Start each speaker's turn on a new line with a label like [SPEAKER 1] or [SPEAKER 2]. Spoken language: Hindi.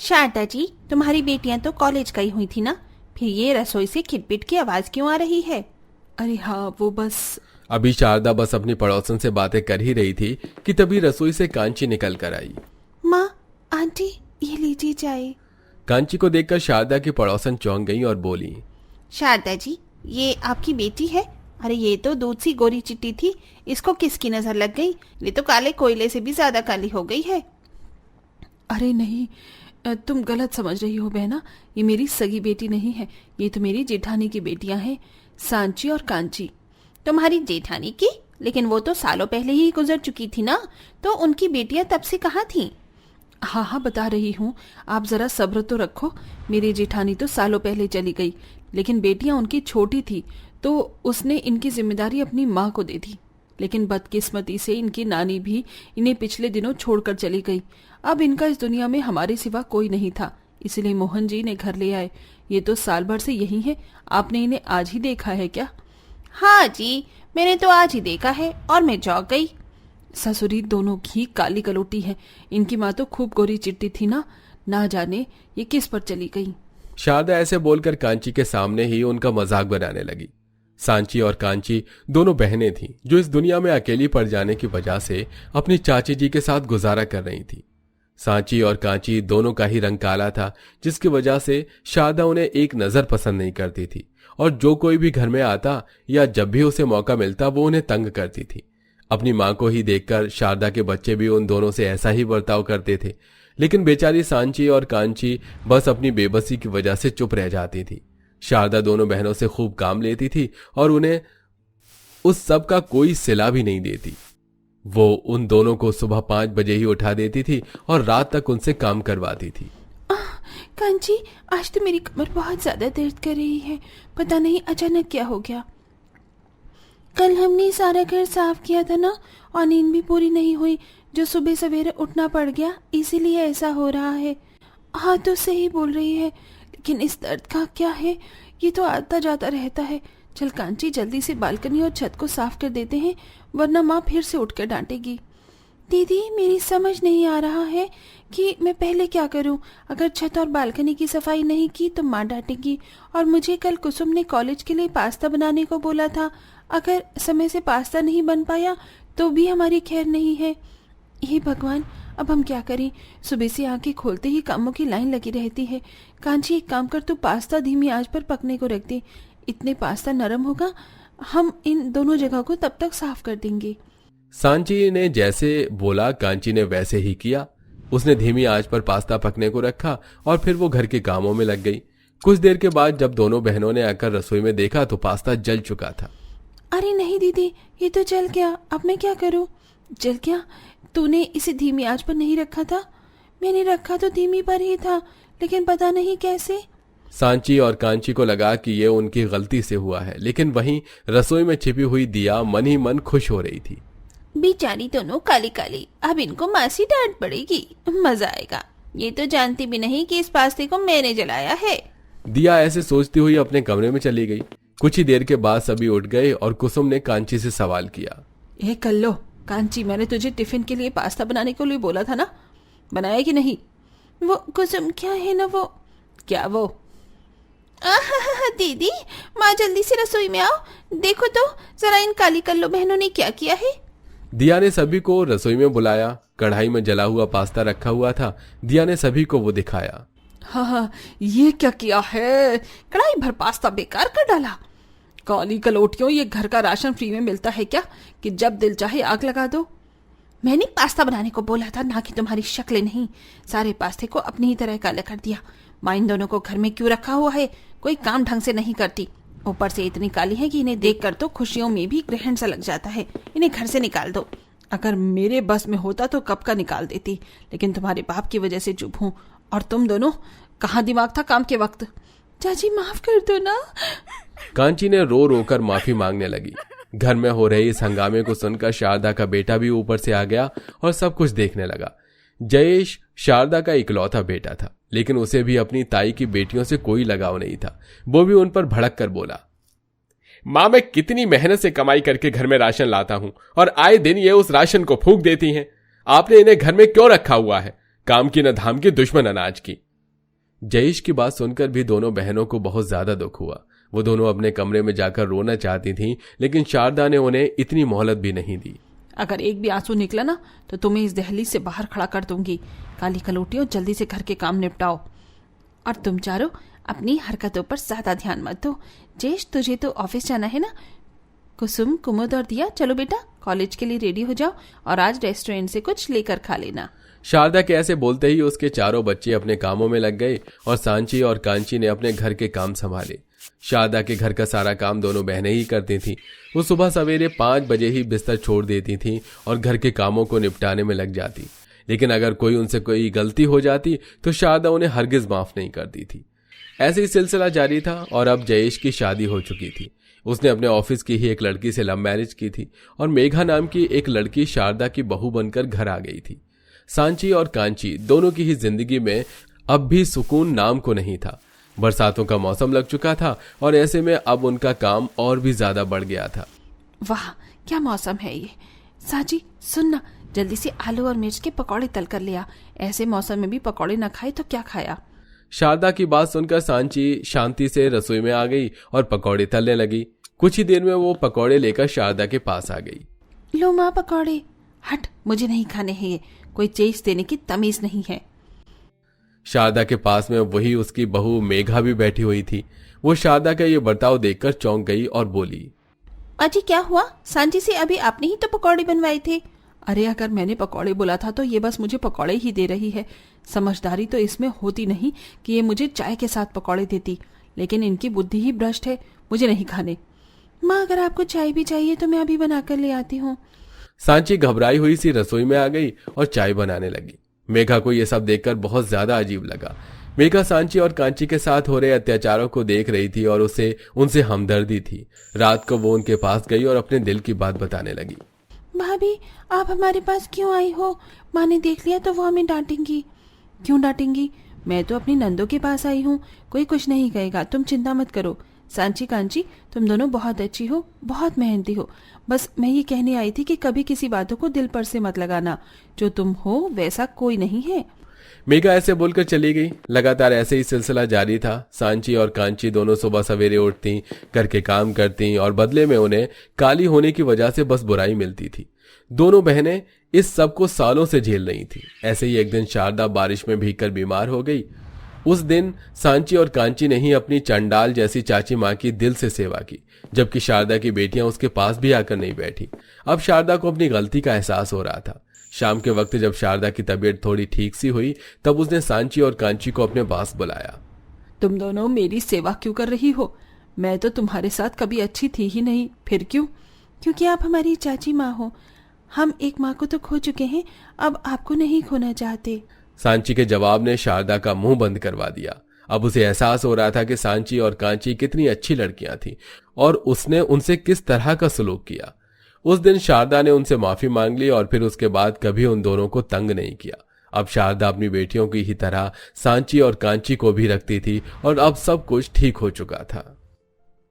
[SPEAKER 1] शारदा जी, तुम्हारी बेटियां तो कॉलेज गई हुई थी ना, फिर ये रसोई से खिटपिट की आवाज क्यों आ रही है?
[SPEAKER 2] अरे हाँ, वो बस।
[SPEAKER 3] अभी शारदा बस अपनी पड़ोसन से बातें कर ही रही थी कि तभी रसोई से कांची निकल कर आई।
[SPEAKER 1] माँ, आंटी, ये लीजिए चाय।
[SPEAKER 3] कांची को देखकर शारदा की पड़ोसन चौंक गई और बोली,
[SPEAKER 1] शारदा जी, ये आपकी बेटी है? अरे ये तो दूध सी गोरी चिट्टी थी, इसको किसकी नजर लग गई? ये तो काले कोयले से भी ज्यादा काली हो गई है।
[SPEAKER 2] अरे नहीं, तुम गलत समझ रही हो बहना, ये मेरी सगी बेटी नहीं है, ये तो मेरी जेठानी की बेटियां हैं, सांची और कांची।
[SPEAKER 1] तुम्हारी जेठानी की? लेकिन वो तो सालों पहले ही गुजर चुकी थी ना, तो उनकी बेटियां तब से कहाँ थीं?
[SPEAKER 2] हाँ हाँ, बता रही हूँ, आप जरा सब्र तो रखो। मेरी जेठानी तो सालों पहले चली गई, लेकिन बेटियां उनकी छोटी थी तो उसने इनकी जिम्मेदारी अपनी माँ को दे दी। लेकिन बदकिस्मती से इनकी नानी भी इन्हें पिछले दिनों छोड़कर चली गई। अब इनका इस दुनिया में हमारे सिवा कोई नहीं था, इसलिए मोहन जी ने घर ले आए। ये तो साल भर से यही है, आपने इन्हें आज ही देखा है क्या?
[SPEAKER 1] हाँ जी, मैंने तो आज ही देखा है और मैं चौंक गई।
[SPEAKER 2] ससुरी दोनों की काली कलोटी है, इनकी माँ तो खूब गोरी चिट्टी थी ना जाने ये किस पर चली गई।
[SPEAKER 3] शारदा ऐसे बोलकर कांची के सामने ही उनका मजाक बनाने लगी। सांची और कांची दोनों बहनें थीं जो इस दुनिया में अकेली पड़ जाने की वजह से अपनी चाची जी के साथ गुजारा कर रही थी। सांची और कांची दोनों का ही रंग काला था, जिसकी वजह से शारदा उन्हें एक नजर पसंद नहीं करती थी और जो कोई भी घर में आता या जब भी उसे मौका मिलता वो उन्हें तंग करती थी। अपनी माँ को ही देखकर शारदा के बच्चे भी उन दोनों से ऐसा ही बर्ताव करते थे, लेकिन बेचारी सांची और कांची बस अपनी बेबसी की वजह से चुप रह जाती थी। शारदा दोनों बहनों से खूब काम लेती थी और उन्हें उस सब का कोई सिला भी नहीं देती। वो उन दोनों को सुबह 5 बजे ही उठा देती थी और रात तक उनसे काम करवाती थी।
[SPEAKER 2] कांची, आज तो मेरी कमर बहुत ज्यादा दर्द कर रही है, पता नहीं अचानक क्या हो गया।
[SPEAKER 1] कल हमने सारा घर साफ किया था ना, और नींद भी पूरी नहीं हुई, जो सुबह सवेरे उठना पड़ गया, इसीलिए ऐसा हो रहा है।
[SPEAKER 2] हाँ तो सही बोल रही है, लेकिन इस दर्द का क्या है? ये तो आता जाता रहता है। चल कांची, जल्दी से बालकनी और छत को साफ कर देते हैं, वरना माँ फिर से उठकर डांटेगी।
[SPEAKER 1] दीदी, मेरी समझ नहीं आ रहा है कि मैं पहले क्या करूं। अगर छत और बालकनी की सफाई नहीं की तो माँ डांटेगी, और मुझे कल कुसुम ने कॉलेज के लिए पास्ता बनाने को बोला था। अगर समय से पास्ता नहीं बन पाया तो भी हमारी खैर नहीं है।
[SPEAKER 2] हे भगवान, अब हम क्या करें? सुबह से आंखें खोलते ही कामों की लाइन लगी रहती है। कांची, एक काम कर, तू पास्ता धीमी आंच पर पकने को रख दे। इतने पास्ता नरम होगा, हम इन दोनों जगह को तब तक साफ कर देंगे।
[SPEAKER 3] सांची ने जैसे बोला कांची ने वैसे ही किया। उसने धीमी आंच पर पास्ता पकने को रखा और फिर वो घर के कामों में लग गई। कुछ देर के बाद जब दोनों बहनों ने आकर रसोई में देखा तो पास्ता जल चुका था।
[SPEAKER 2] अरे नहीं दीदी, ये तो जल गया, अब मैं क्या करूं? जल गया? तूने इसे धीमी आंच पर नहीं रखा था?
[SPEAKER 1] मैंने रखा तो धीमी पर ही था, लेकिन पता नहीं कैसे।
[SPEAKER 3] सांची और कांची को लगा कि ये उनकी गलती से हुआ है, लेकिन वहीं रसोई में छिपी हुई दिया मन ही मन खुश हो रही थी।
[SPEAKER 1] बेचारी दोनों काली काली, अब इनको मासी डांट पड़ेगी, मजा आएगा। ये तो जानती भी नहीं कि इस पास्ते को मैंने जलाया है।
[SPEAKER 3] दिया ऐसे सोचती हुई अपने कमरे में चली गई। कुछ ही देर के बाद सभी उठ गए और कुसुम ने कांची से सवाल किया,
[SPEAKER 2] ए कल्लो, कांची, मैंने तुझे टिफिन के लिए पास्ता बनाने को लिए बोला था ना, बनाया कि नहीं?
[SPEAKER 1] वो कुसुम क्या है ना, वो
[SPEAKER 2] क्या वो?
[SPEAKER 1] दीदी, माँ जल्दी से रसोई में आओ, देखो तो जरा इन काली कल्लो बहनों ने क्या किया है।
[SPEAKER 3] दिया ने सभी को रसोई में बुलाया। कढ़ाई में जला हुआ पास्ता रखा हुआ था। दिया ने सभी को वो दिखाया।
[SPEAKER 2] हाँ, ये क्या किया है? कढ़ाई भर पास्ता बेकार कर डाला। काली कलोटियों, ये घर का राशन फ्री में मिलता है क्या कि जब दिल चाहे आग लगा दो?
[SPEAKER 1] मैंने पास्ता बनाने को बोला था ना, कि तुम्हारी शक्लें नहीं। सारे पास्ते को अपनी ही तरह काला कर दिया। माँ इन दोनों को घर में क्यों रखा हुआ है? कोई काम ढंग से नहीं करती, ऊपर से इतनी काली है कि इन्हें देखकर तो खुशियों में भी ग्रहण सा लग जाता है। इन्हें घर से निकाल दो।
[SPEAKER 2] अगर मेरे बस में होता तो कब का निकाल देती, लेकिन तुम्हारे बाप की वजह से चुप हूँ। और तुम दोनों, कहाँ दिमाग था काम के वक्त?
[SPEAKER 1] चाची माफ कर दो ना।
[SPEAKER 3] कांची ने रो रो कर माफी मांगने लगी। घर में हो रहे इस हंगामे को सुनकर शारदा का बेटा भी ऊपर से आ गया और सब कुछ देखने लगा। जयेश शारदा का इकलौता बेटा था, लेकिन उसे भी अपनी ताई की बेटियों से कोई लगाव नहीं था। वो भी उन पर भड़क कर बोला, माँ, मैं कितनी मेहनत से कमाई करके घर में राशन लाता हूँ और आए दिन ये उस राशन को फूंक देती हैं। आपने इन्हें घर में क्यों रखा हुआ है? काम की न धाम की, दुश्मन अनाज की। जयेश की बात सुनकर भी दोनों बहनों को बहुत ज्यादा दुख हुआ। वो दोनों अपने कमरे में जाकर रोना चाहती थीं, लेकिन शारदा ने उन्हें इतनी मोहलत भी नहीं दी।
[SPEAKER 2] अगर एक भी आंसू निकला ना तो तुम्हें इस दहलीज से बाहर खड़ा कर दूंगी। काली कलोटियों, जल्दी से घर के काम निपटाओ। और तुम चारों अपनी हरकतों पर ज्यादा ध्यान मत दो। जयेश, तुझे तो ऑफिस जाना है ना। कुसुम, कुमुद और दिया, चलो बेटा, कॉलेज के लिए रेडी हो जाओ और आज रेस्टोरेंट से कुछ लेकर खा लेना।
[SPEAKER 3] शारदा के ऐसे बोलते ही उसके चारों बच्चे अपने कामों में लग गए और सांची और कांची ने अपने घर के काम संभाले। शारदा के घर का सारा काम दोनों बहनें ही करती थीं। वो सुबह सवेरे 5 बजे ही बिस्तर छोड़ देती थीं और घर के कामों को निपटाने में लग जाती। लेकिन अगर कोई उनसे कोई गलती हो जाती तो शारदा उन्हें हरगिज माफ नहीं करती थी। ऐसे ही सिलसिला जारी था और अब जयेश की शादी हो चुकी थी। उसने अपने ऑफिस की ही एक लड़की से लव मैरिज की थी और मेघा नाम की एक लड़की शारदा की बहू बनकर घर आ गई थी। सांची और कांची दोनों की ही जिंदगी में अब भी सुकून नाम को नहीं था। बरसातों का मौसम लग चुका था और ऐसे में अब उनका काम और भी ज्यादा बढ़ गया था।
[SPEAKER 2] वाह, क्या मौसम है ये। साजी, सुनना, जल्दी से आलू और मिर्च के पकौड़े तल कर लिया। ऐसे मौसम में भी पकौड़े न खाए तो क्या खाया।
[SPEAKER 3] शारदा की बात सुनकर सांची शांति से रसोई में आ गई और पकौड़े तलने लगी। कुछ ही देर में वो पकौड़े लेकर शारदा के पास आ गई।
[SPEAKER 2] लो माँ पकौड़े। हट, मुझे नहीं खाने हैं ये। कोई चीज देने की तमीज नहीं है।
[SPEAKER 3] शारदा के पास में वही उसकी बहू मेघा भी बैठी हुई थी। वो शारदा का ये बर्ताव देखकर चौंक गई और बोली,
[SPEAKER 1] अजी क्या हुआ? सांची से अभी आपने ही तो पकौड़े बनवाए थे।
[SPEAKER 2] अरे अगर मैंने पकौड़े बोला था तो ये बस मुझे पकौड़े ही दे रही है। समझदारी तो इसमें होती नहीं कि ये मुझे चाय के साथ पकौड़े देती, लेकिन इनकी बुद्धि ही भ्रष्ट है। मुझे नहीं खाने।
[SPEAKER 1] माँ, अगर आपको चाय भी चाहिए तो मैं अभी बनाकर ले आती हूँ।
[SPEAKER 3] सांची घबराई हुई सी रसोई में आ गई और चाय बनाने लगी। मेघा को यह सब देखकर बहुत ज्यादा अजीब लगा। मेघा सांची और कांची के साथ हो रहे अत्याचारों को देख रही थी और उसे उनसे हमदर्दी थी। रात को वो उनके पास गई और अपने दिल की बात बताने लगी।
[SPEAKER 1] भाभी, आप हमारे पास क्यों आई हो? माँ ने देख लिया तो वो हमें डांटेंगी।
[SPEAKER 2] क्यों डांटेंगी? मैं तो अपनी नंदों के पास आई हूँ, कोई कुछ नहीं कहेगा, तुम चिंता मत करो। सांची, कांची, तुम दोनों बहुत अच्छी हो, बहुत मेहनती हो। बस मैं ये कहने आई थी कि कभी किसी बातों को दिल पर से मत लगाना। जो तुम हो वैसा कोई नहीं है।
[SPEAKER 3] मेघा ऐसे बोलकर चली गई। लगातार ऐसे ही सिलसिला जारी था। सांची और कांची दोनों सुबह सवेरे उठती, घर के काम करती और बदले में उन्हें काली होने की वजह से बस बुराई मिलती थी। दोनों बहनें इस सब को सालों से झेल रही थी। ऐसे ही एक दिन शारदा बारिश में भीगकर बीमार हो गई। उस दिन सांची और कांची ने ही अपनी चंडाल जैसी चाची माँ की दिल से सेवा की, जबकि शारदा की बेटियां उसके पास भी आकर नहीं बैठी। अब शारदा को अपनी गलती का एहसास हो रहा था। शाम के वक्त जब शारदा की तबीयत थोड़ी ठीक सी हुई तब उसने सांची और कांची को अपने पास बुलाया।
[SPEAKER 2] तुम दोनों मेरी सेवा क्यों कर रही हो? मैं तो तुम्हारे साथ कभी अच्छी थी ही नहीं, फिर क्यों?
[SPEAKER 1] क्योंकि आप हमारी चाची माँ हो। हम एक माँ को तो खो चुके हैं, अब आपको नहीं खोना चाहते।
[SPEAKER 3] सांची के जवाब ने शारदा का मुंह बंद करवा दिया। अब उसे एहसास हो रहा था कि सांची और कांची कितनी अच्छी लड़कियां थीं और उसने उनसे किस तरह का सलूक किया। उस दिन शारदा ने उनसे माफी मांग ली और फिर उसके बाद कभी उन दोनों को तंग नहीं किया। अब शारदा अपनी बेटियों की ही तरह सांची और कांची को भी रखती थी और अब सब कुछ ठीक हो चुका था।